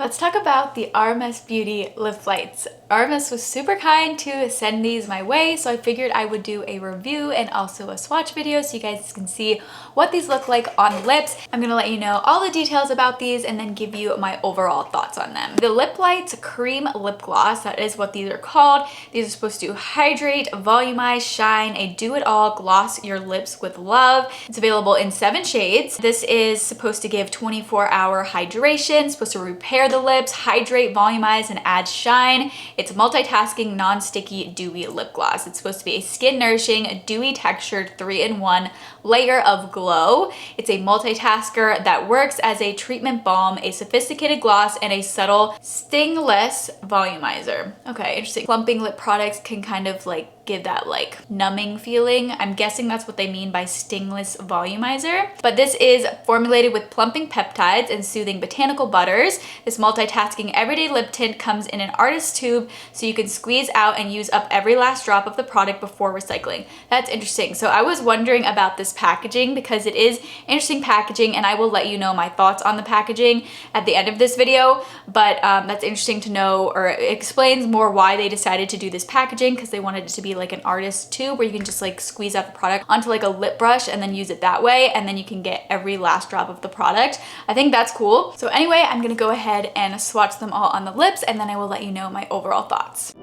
Let's talk about the RMS Beauty Liplights. RMS was super kind to send these my way, so I figured I would do a review and also a swatch video so you guys can see what these look like on the lips. I'm gonna let you know all the details about these and then give you my overall thoughts on them. The Liplights Cream Lip Gloss, that is what these are called. These are supposed to hydrate, volumize, shine, a do-it-all gloss your lips with love. It's available in 7 shades. This is supposed to give 24-hour hydration, supposed to repair the lips, hydrate, volumize, and add shine. It's multitasking, non-sticky, dewy lip gloss. It's supposed to be a skin-nourishing, dewy textured 3-in-1 layer of glow. It's a multitasker that works as a treatment balm, a sophisticated gloss, and a subtle stingless volumizer. Okay, interesting. Plumping lip products can kind of like give that like numbing feeling. I'm guessing that's what they mean by stingless volumizer. But this is formulated with plumping peptides and soothing botanical butters. This multitasking everyday lip tint comes in an artist tube so you can squeeze out and use up every last drop of the product before recycling. That's interesting. So I was wondering about this packaging because it is interesting packaging, and I will let you know my thoughts on the packaging at the end of this video. But that's interesting to know, or it explains more why they decided to do this packaging, because they wanted it to be like an artist tube where you can just like squeeze out the product onto like a lip brush and then use it that way, and then you can get every last drop of the product. I think that's cool. So anyway, I'm gonna go ahead and swatch them all on the lips, and then I will let you know my overall thoughts.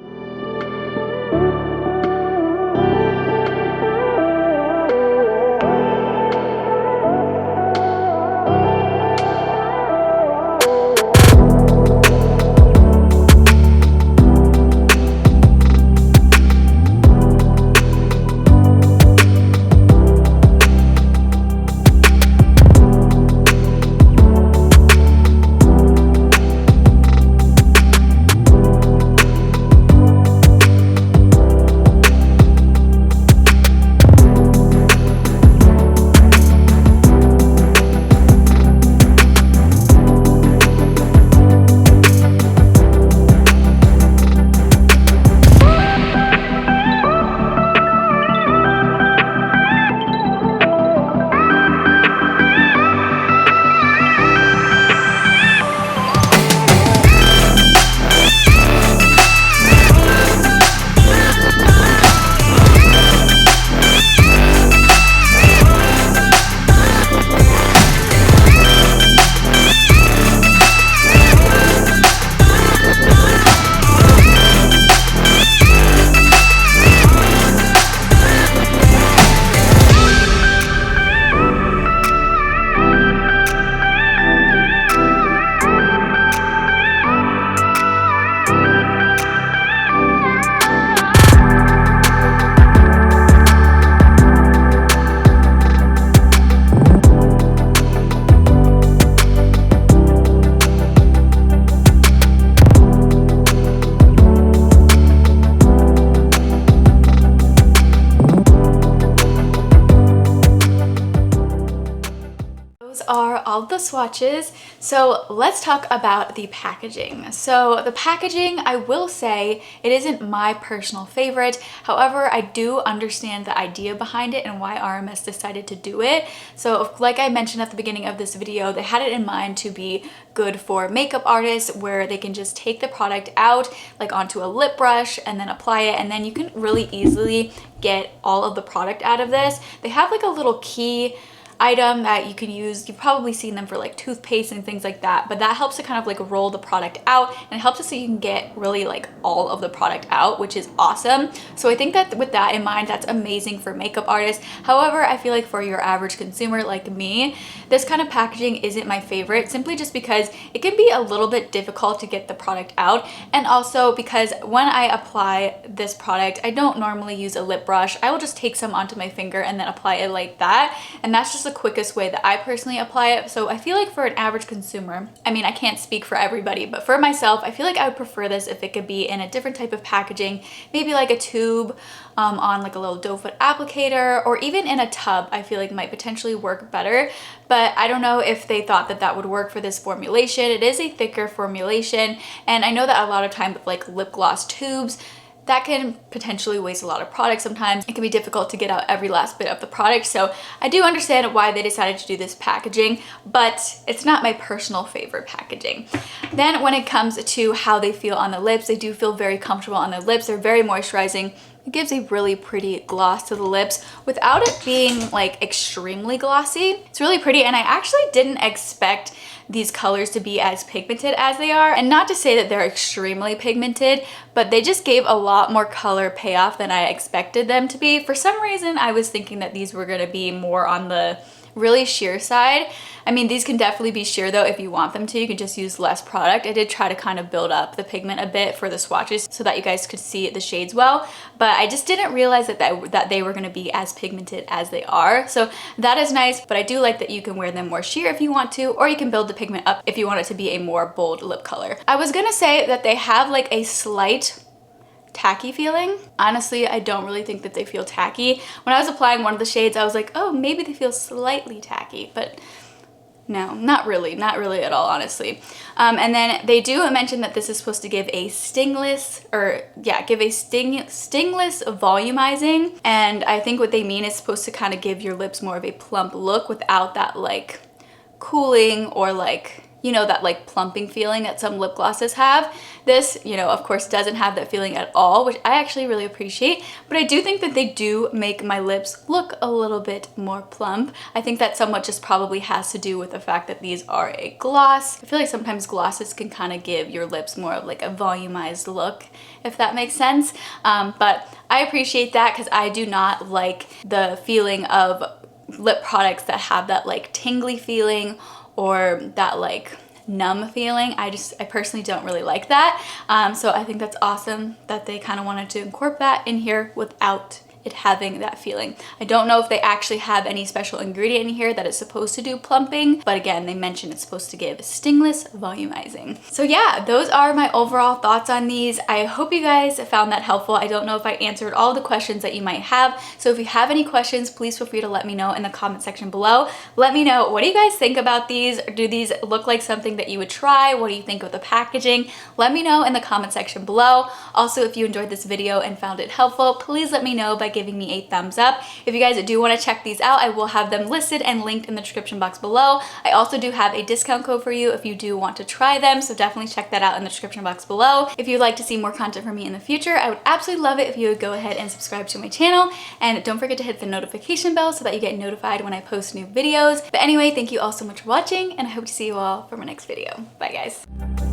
Are all the swatches. So let's talk about the packaging. So the packaging, I will say it isn't my personal favorite. However, I do understand the idea behind it and why RMS decided to do it. So like I mentioned at the beginning of this video, they had it in mind to be good for makeup artists where they can just take the product out like onto a lip brush and then apply it, and then you can really easily get all of the product out of this. They have like a little key item that you can use. You've probably seen them for like toothpaste and things like that, but that helps to kind of like roll the product out, and it helps us so you can get really like all of the product out, which is awesome. So I think that with that in mind, that's amazing for makeup artists. However, I feel like for your average consumer like me, this kind of packaging isn't my favorite, simply just because it can be a little bit difficult to get the product out, and also because when I apply this product, I don't normally use a lip brush. I will just take some onto my finger and then apply it like that, and that's just the quickest way that I personally apply it. So I feel like for an average consumer, I mean, I can't speak for everybody, but for myself, I feel like I would prefer this if it could be in a different type of packaging, maybe like a tube on like a little doe foot applicator, or even in a tub. I feel like might potentially work better, but I don't know if they thought that that would work for this formulation. It is a thicker formulation, and I know that a lot of times with like lip gloss tubes, that can potentially waste a lot of product sometimes. It can be difficult to get out every last bit of the product. So I do understand why they decided to do this packaging, but it's not my personal favorite packaging. Then when it comes to how they feel on the lips, they do feel very comfortable on the lips. They're very moisturizing. It gives a really pretty gloss to the lips without it being like extremely glossy. It's really pretty, and I actually didn't expect these colors to be as pigmented as they are. And not to say that they're extremely pigmented, but they just gave a lot more color payoff than I expected them to be. For some reason, I was thinking that these were gonna be more on the really sheer side. I mean, these can definitely be sheer though if you want them to. You can just use less product. I did try to kind of build up the pigment a bit for the swatches so that you guys could see the shades well, but I just didn't realize that they were gonna be as pigmented as they are. So that is nice, but I do like that you can wear them more sheer if you want to, or you can build the pigment up if you want it to be a more bold lip color. I was gonna say that they have like a slight tacky feeling. Honestly, I don't really think that they feel tacky. When I was applying one of the shades, I was like, oh, maybe they feel slightly tacky, but no, not really at all, honestly. And then they do mention that this is supposed to give a stingless volumizing. And I think what they mean is supposed to kind of give your lips more of a plump look without that like cooling or like, you know, that like plumping feeling that some lip glosses have. This, you know, of course doesn't have that feeling at all, which I actually really appreciate, but I do think that they do make my lips look a little bit more plump. I think that somewhat just probably has to do with the fact that these are a gloss. I feel like sometimes glosses can kind of give your lips more of like a volumized look, if that makes sense. But I appreciate that because I do not like the feeling of lip products that have that like tingly feeling or that like numb feeling. I personally don't really like that. So I think that's awesome that they kind of wanted to incorporate that in here without it having that feeling. I don't know if they actually have any special ingredient in here that is supposed to do plumping, but again, they mentioned it's supposed to give stingless volumizing. So yeah, those are my overall thoughts on these. I hope you guys found that helpful. I don't know if I answered all the questions that you might have. So if you have any questions, please feel free to let me know in the comment section below. Let me know, what do you guys think about these? Do these look like something that you would try? What do you think of the packaging? Let me know in the comment section below. Also, if you enjoyed this video and found it helpful, please let me know by giving me a thumbs up. If you guys do want to check these out, I will have them listed and linked in the description box below. I also do have a discount code for you if you do want to try them, so definitely check that out in the description box below. If you'd like to see more content from me in the future, I would absolutely love it if you would go ahead and subscribe to my channel, and don't forget to hit the notification bell so that you get notified when I post new videos. But anyway, thank you all so much for watching, and I hope to see you all for my next video. Bye guys.